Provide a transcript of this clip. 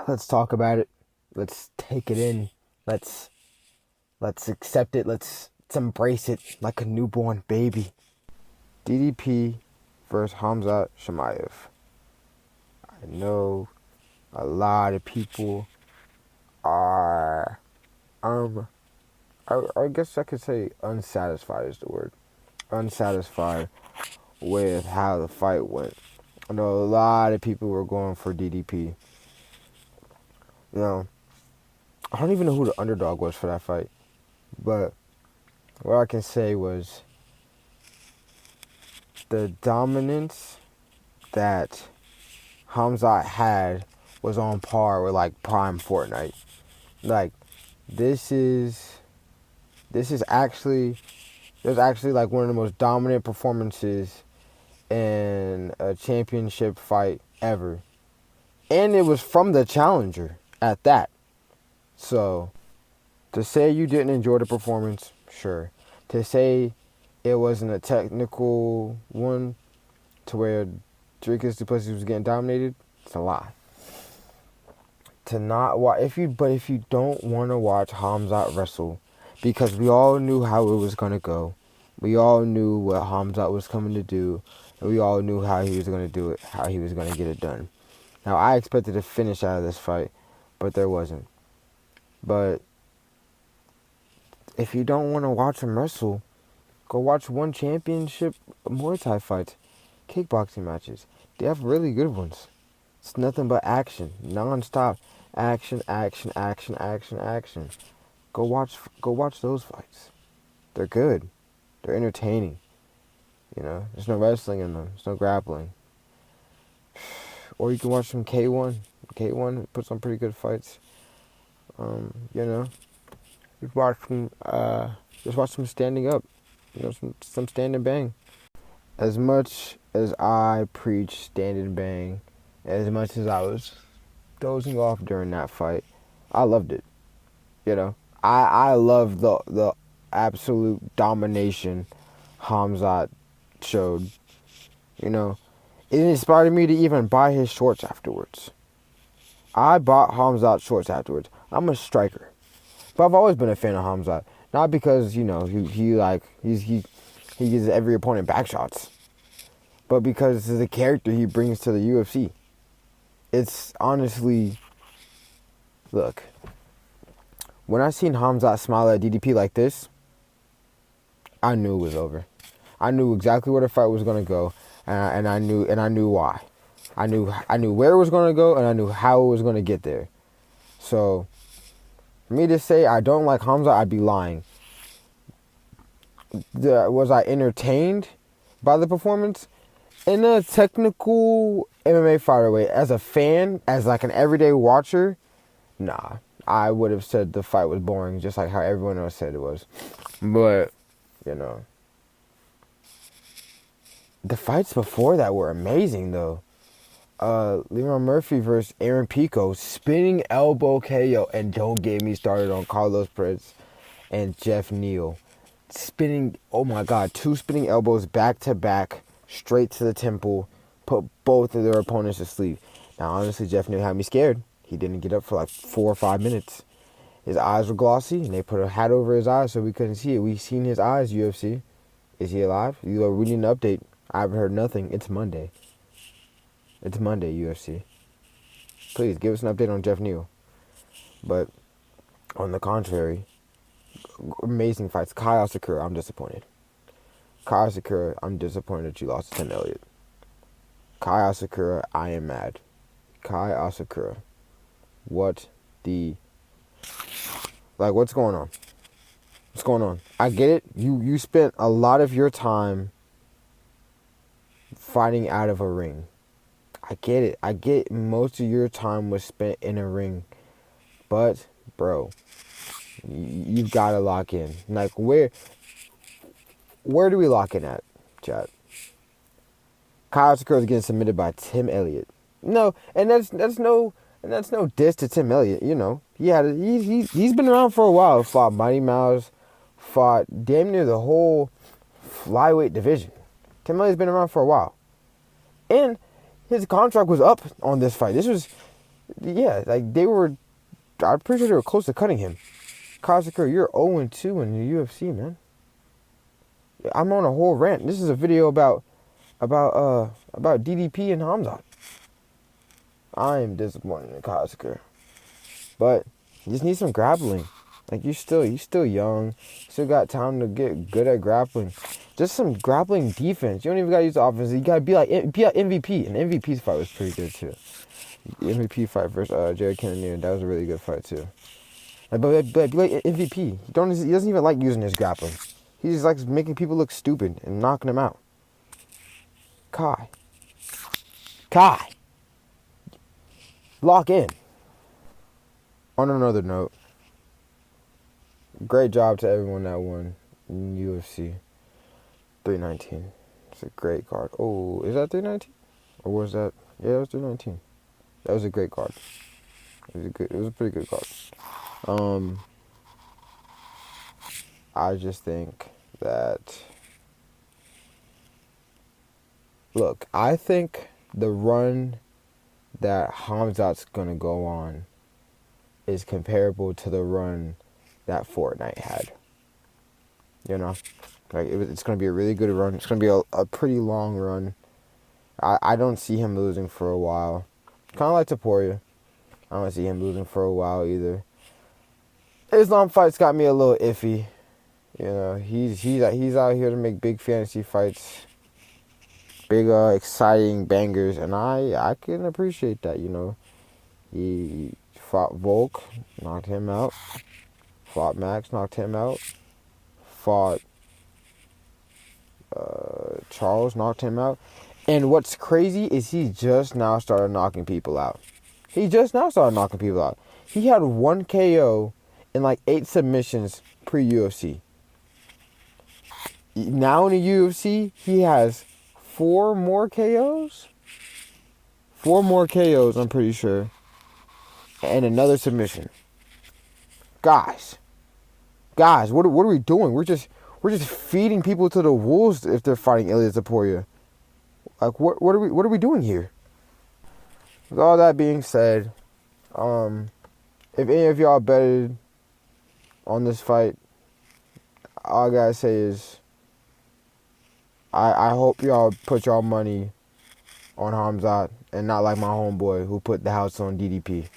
Let's talk about it. Let's take it in. Let's accept it. Let's embrace it like a newborn baby. DDP versus Hamzat Shemaev. I know a lot of people are I guess I could say unsatisfied is the word. Unsatisfied with how the fight went. I know a lot of people were going for DDP. You know, I don't even know who the underdog was for that fight. But what I can say was the dominance that Hamzat had was on par with like prime Fortnite. Like this is actually like one of the most dominant performances in a championship fight ever. And it was from the challenger at that. So to say you didn't enjoy the performance, sure. To say it wasn't a technical one to where Dricus Duplessis was getting dominated, it's a lie. To not watch, if you don't want to watch Hamzat wrestle, because we all knew how it was gonna go, we all knew what Hamzat was coming to do, and we all knew how he was gonna do it, how he was gonna get it done. Now I expected a finish out of this fight, but there wasn't. But if you don't want to watch him wrestle, go watch one championship Muay Thai fights, kickboxing matches. They have really good ones. It's nothing but action, non-stop. Action, action, action, action, action. Go watch those fights. They're good. They're entertaining. You know, there's no wrestling in them. There's no grappling. Or you can watch some K1. K1 puts on pretty good fights. You know, just watch some standing up. You know, some stand and bang. As much as I preach stand and bang, as much as I was dozing off during that fight, I loved it. You know, I love the absolute domination Hamzat showed. You know, it inspired me to even buy his shorts afterwards. I bought Hamzat shorts afterwards. I'm a striker, but I've always been a fan of Hamzat. Not because, you know, he gives every opponent back shots, but because of the character he brings to the UFC. It's honestly, look, when I seen Hamzat smile at DDP like this, I knew it was over. I knew exactly where the fight was gonna go, and I knew why. I knew where it was gonna go, and I knew how it was gonna get there. So, for me to say I don't like Hamzat, I'd be lying. Was I entertained by the performance? In a technical MMA fighter way, as a fan, as like an everyday watcher, nah. I would have said the fight was boring, just like how everyone else said it was. But, you know, the fights before that were amazing, though. Leron Murphy versus Aaron Pico, spinning elbow KO, and don't get me started on Carlos Perez and Jeff Neal. Spinning, oh my God, 2 spinning elbows back to back, straight to the temple, put both of their opponents to sleep. Now, honestly, Jeff Neal had me scared. He didn't get up for like 4 or 5 minutes. His eyes were glossy, and they put a hat over his eyes so we couldn't see it. We seen his eyes, UFC. Is he alive? We need an update. I haven't heard nothing. It's Monday. It's Monday, UFC. Please, give us an update on Jeff Neal. But, on the contrary, amazing fights. Kai Asakura, I'm disappointed. Kai Asakura, I'm disappointed that you lost to Tim Elliott. Kai Asakura, I am mad. Kai Asakura. What's going on? What's going on? I get it. You spent a lot of your time fighting out of a ring. I get it. I get most of your time was spent in a ring. But, bro, you've got to lock in. Like, where do we lock in at, chat? Kyle Sakura is getting submitted by Tim Elliott. No, and that's no diss to Tim Elliott. You know, he's been around for a while. Fought Mighty Mouse, fought damn near the whole flyweight division. Tim Elliott's been around for a while, and his contract was up on this fight. This was Yeah, like they were. I'm pretty sure they were close to cutting him. Khamzat, you're 0-2 in the UFC, man. I'm on a whole rant. This is a video about DDP and Hamzat. I am disappointed in Khamzat, but you just need some grappling. Like you still young, still got time to get good at grappling. Just some grappling defense. You don't even gotta use the offense. You gotta be like MVP. And MVP's fight was pretty good too. The MVP fight versus Jared Cannonier, that was a really good fight too. But be like MVP. He doesn't even like using his grappling. He just likes making people look stupid and knocking them out. Kai, lock in. On another note, great job to everyone that won in UFC 319. It's a great card. Oh, is that 319? Or was that? Yeah, it was 319. That was a great card. It was a pretty good card. I just think that, look, I think the run that Hamzat's gonna go on is comparable to the run that Fortnite had. You know, like it's gonna be a really good run. It's gonna be a pretty long run. I don't see him losing for a while. Kind of like Taporia. I don't see him losing for a while either. Islam fights got me a little iffy. You know, he's out here to make big fantasy fights, big exciting bangers, and I can appreciate that. You know, he fought Volk, knocked him out. Fought Max, knocked him out. Fought Charles, knocked him out. And what's crazy is he just now started knocking people out. He had 1 KO and like 8 submissions pre-UFC. Now in the UFC, he has 4 more KOs? 4 more KOs, I'm pretty sure. And another submission. Guys, what are we doing? We're just feeding people to the wolves if they're fighting Ilya Taporia. Like what are we doing here? With all that being said, if any of y'all betted on this fight, all I gotta say is I hope y'all put y'all money on Hamzat and not like my homeboy who put the house on DDP.